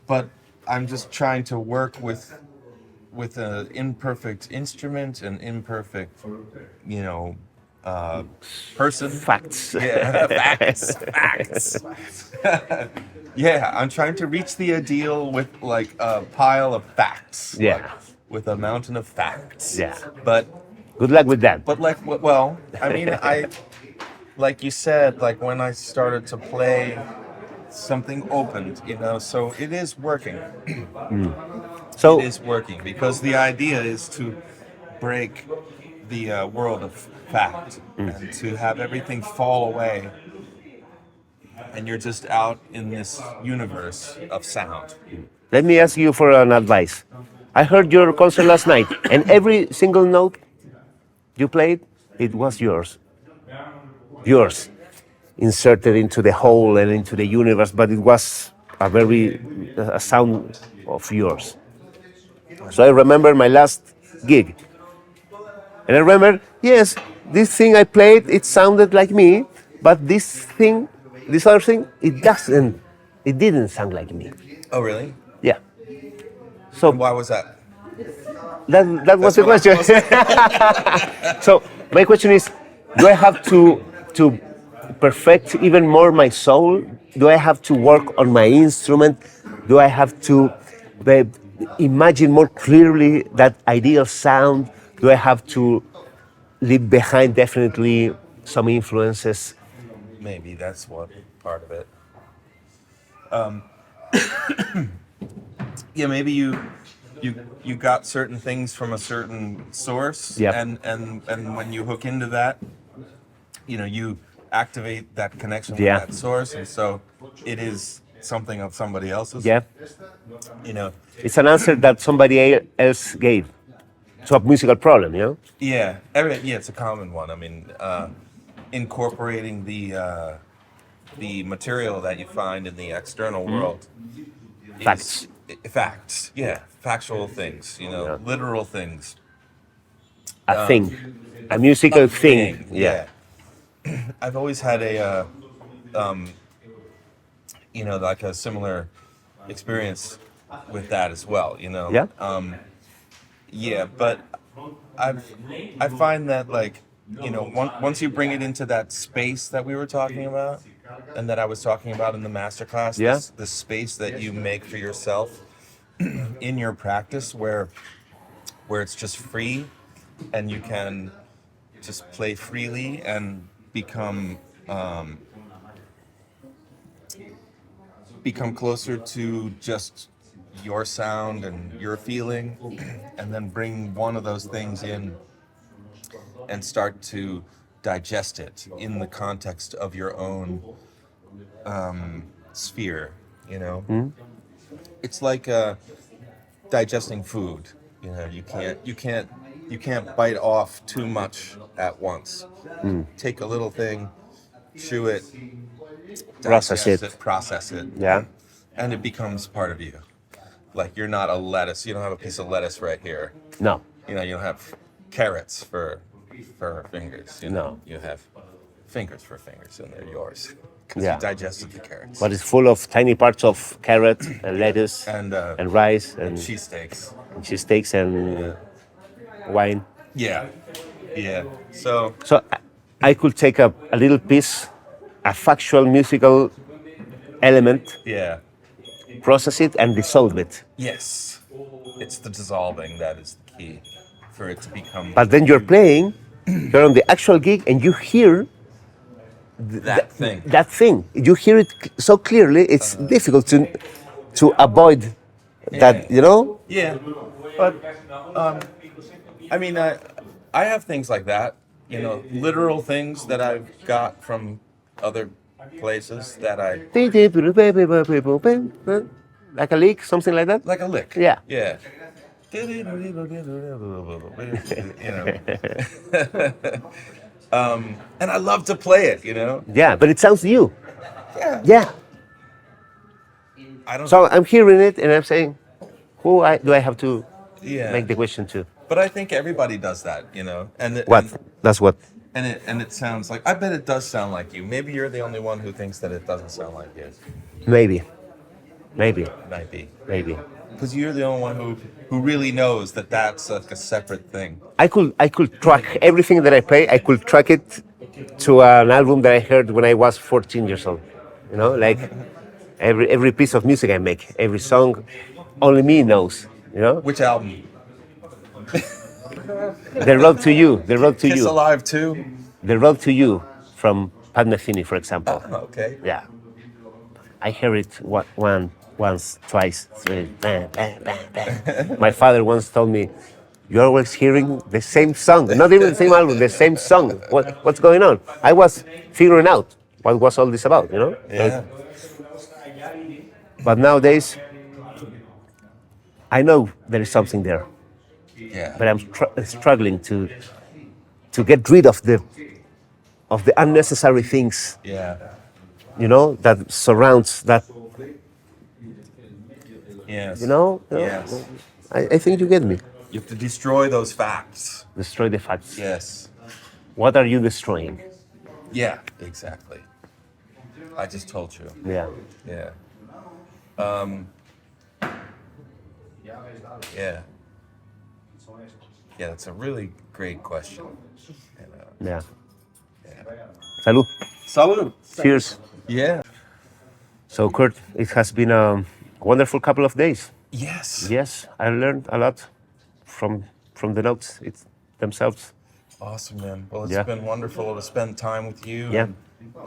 [SPEAKER 2] But I'm just trying to work with an imperfect instrument, an imperfect, person.
[SPEAKER 1] Facts.
[SPEAKER 2] Yeah, facts. Yeah, I'm trying to reach the ideal with like a pile of facts.
[SPEAKER 1] Yeah.
[SPEAKER 2] Like, with a mountain of facts.
[SPEAKER 1] Yeah.
[SPEAKER 2] But
[SPEAKER 1] Good luck with that.
[SPEAKER 2] like, well, I mean, like you said, like when I started to play, something opened, so it is working.
[SPEAKER 1] So
[SPEAKER 2] It is working, because the idea is to break the world of fact, and to have everything fall away, and you're just out in this universe of sound.
[SPEAKER 1] let me ask you for an advice. I heard your concert last night, and every single note you played, it was yours. Yours, inserted into the whole and into the universe, but it was a sound of yours. So I remember my last gig, and I remember, yes, this thing I played, it sounded like me, but this other thing, it didn't sound like me.
[SPEAKER 2] Oh, really?
[SPEAKER 1] Yeah. So
[SPEAKER 2] Why was that?
[SPEAKER 1] that was
[SPEAKER 2] That's
[SPEAKER 1] the
[SPEAKER 2] what I'm
[SPEAKER 1] question. So my question is, do I have to perfect even more my soul? Do I have to work on my instrument? Do I have to imagine more clearly that ideal sound? Do I have to leave behind definitely some influences?
[SPEAKER 2] Maybe that's one part of it. Yeah, maybe you got certain things from a certain source,
[SPEAKER 1] Yep.
[SPEAKER 2] and when you hook into that, you activate that connection with
[SPEAKER 1] Yeah.
[SPEAKER 2] that source, and so it is something of somebody else's.
[SPEAKER 1] Yeah,
[SPEAKER 2] You know.
[SPEAKER 1] it's an answer that somebody else gave to a musical problem, you know?
[SPEAKER 2] Yeah, it's a common one. I mean, incorporating the material that you find in the external world.
[SPEAKER 1] Facts.
[SPEAKER 2] Facts, yeah, factual things, literal things.
[SPEAKER 1] A thing. A musical thing.
[SPEAKER 2] Yeah. I've always had like a similar experience with that as well,
[SPEAKER 1] Yeah?
[SPEAKER 2] Yeah, but I find that like, once you bring it into that space that we were talking about and that I was talking about in the masterclass,
[SPEAKER 1] Yeah.
[SPEAKER 2] the space that you make for yourself in your practice where it's just free and you can just play freely and become closer to just your sound and your feeling, and then bring one of those things in and start to digest it in the context of your own sphere. It's like digesting food. You can't bite off too much at once. Take a little thing, chew it, process it,
[SPEAKER 1] Yeah.
[SPEAKER 2] and it becomes part of you. Like you're not a lettuce. You don't have a piece of lettuce right here.
[SPEAKER 1] No.
[SPEAKER 2] You don't have carrots for fingers.
[SPEAKER 1] No.
[SPEAKER 2] You have fingers for fingers, and they're yours because
[SPEAKER 1] Yeah.
[SPEAKER 2] you digested the carrots.
[SPEAKER 1] But it's full of tiny parts of carrot and lettuce
[SPEAKER 2] and
[SPEAKER 1] rice and
[SPEAKER 2] cheesesteaks
[SPEAKER 1] and wine.
[SPEAKER 2] Yeah. So
[SPEAKER 1] So I could take a little piece, a factual musical element,
[SPEAKER 2] yeah.
[SPEAKER 1] process it, and dissolve it.
[SPEAKER 2] Yes, it's the dissolving that is the key for it to become.
[SPEAKER 1] But then you're playing, you're on the actual gig, and you hear
[SPEAKER 2] that
[SPEAKER 1] thing. You hear it so clearly. It's difficult to avoid that.
[SPEAKER 2] Yeah, but I mean, I have things like that. Literal things that I've got from other places that I
[SPEAKER 1] like a lick, something like that.
[SPEAKER 2] like a lick.
[SPEAKER 1] Yeah.
[SPEAKER 2] Yeah. And I love to play it.
[SPEAKER 1] Yeah, but it sounds new.
[SPEAKER 2] Yeah.
[SPEAKER 1] Yeah.
[SPEAKER 2] I don't.
[SPEAKER 1] So I'm hearing it and I'm saying, do I have to make the question to?
[SPEAKER 2] But I think everybody does that, And
[SPEAKER 1] What? That's what.
[SPEAKER 2] And it sounds like, I bet it does sound like you. Maybe you're the only one who thinks that it doesn't sound like you.
[SPEAKER 1] Maybe.
[SPEAKER 2] Might be.
[SPEAKER 1] Maybe.
[SPEAKER 2] Because you're the only one who really knows that that's like a separate thing.
[SPEAKER 1] I could track everything that I play. I could track it to an album that I heard when I was 14 years old. Like every piece of music I make, every song, only me knows.
[SPEAKER 2] Which album?
[SPEAKER 1] The Road to You. The Road to
[SPEAKER 2] Kiss
[SPEAKER 1] You.
[SPEAKER 2] Alive 2?
[SPEAKER 1] The Road to You from Pat Metheny, for example.
[SPEAKER 2] Okay.
[SPEAKER 1] Yeah. I heard it once, twice, three. Bam, bam, bam, bam. My father once told me, "You're always hearing the same song, not even the same album, the same song. What's going on?" I was figuring out what was all this about,
[SPEAKER 2] Yeah.
[SPEAKER 1] But nowadays, I know there is something there.
[SPEAKER 2] Yeah.
[SPEAKER 1] But I'm struggling to get rid of the unnecessary things.
[SPEAKER 2] Yeah.
[SPEAKER 1] That surrounds that.
[SPEAKER 2] Yes.
[SPEAKER 1] Yes. I think you get me.
[SPEAKER 2] You have to destroy those facts.
[SPEAKER 1] Destroy the facts.
[SPEAKER 2] Yes.
[SPEAKER 1] What are you destroying?
[SPEAKER 2] Yeah, exactly. I just told you.
[SPEAKER 1] Yeah.
[SPEAKER 2] Yeah. Yeah. Yeah, that's a really great question.
[SPEAKER 1] Yeah. Salud.
[SPEAKER 2] Salud.
[SPEAKER 1] Cheers.
[SPEAKER 2] Yeah.
[SPEAKER 1] So, Kurt, it has been a wonderful couple of days.
[SPEAKER 2] Yes.
[SPEAKER 1] Yes, I learned a lot from the notes themselves.
[SPEAKER 2] Awesome, man. Well, it's been wonderful to spend time with you.
[SPEAKER 1] Yeah.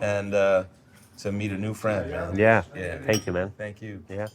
[SPEAKER 2] And to meet a new friend, man.
[SPEAKER 1] Yeah.
[SPEAKER 2] Yeah.
[SPEAKER 1] Thank you, man.
[SPEAKER 2] Thank you.
[SPEAKER 1] Yeah.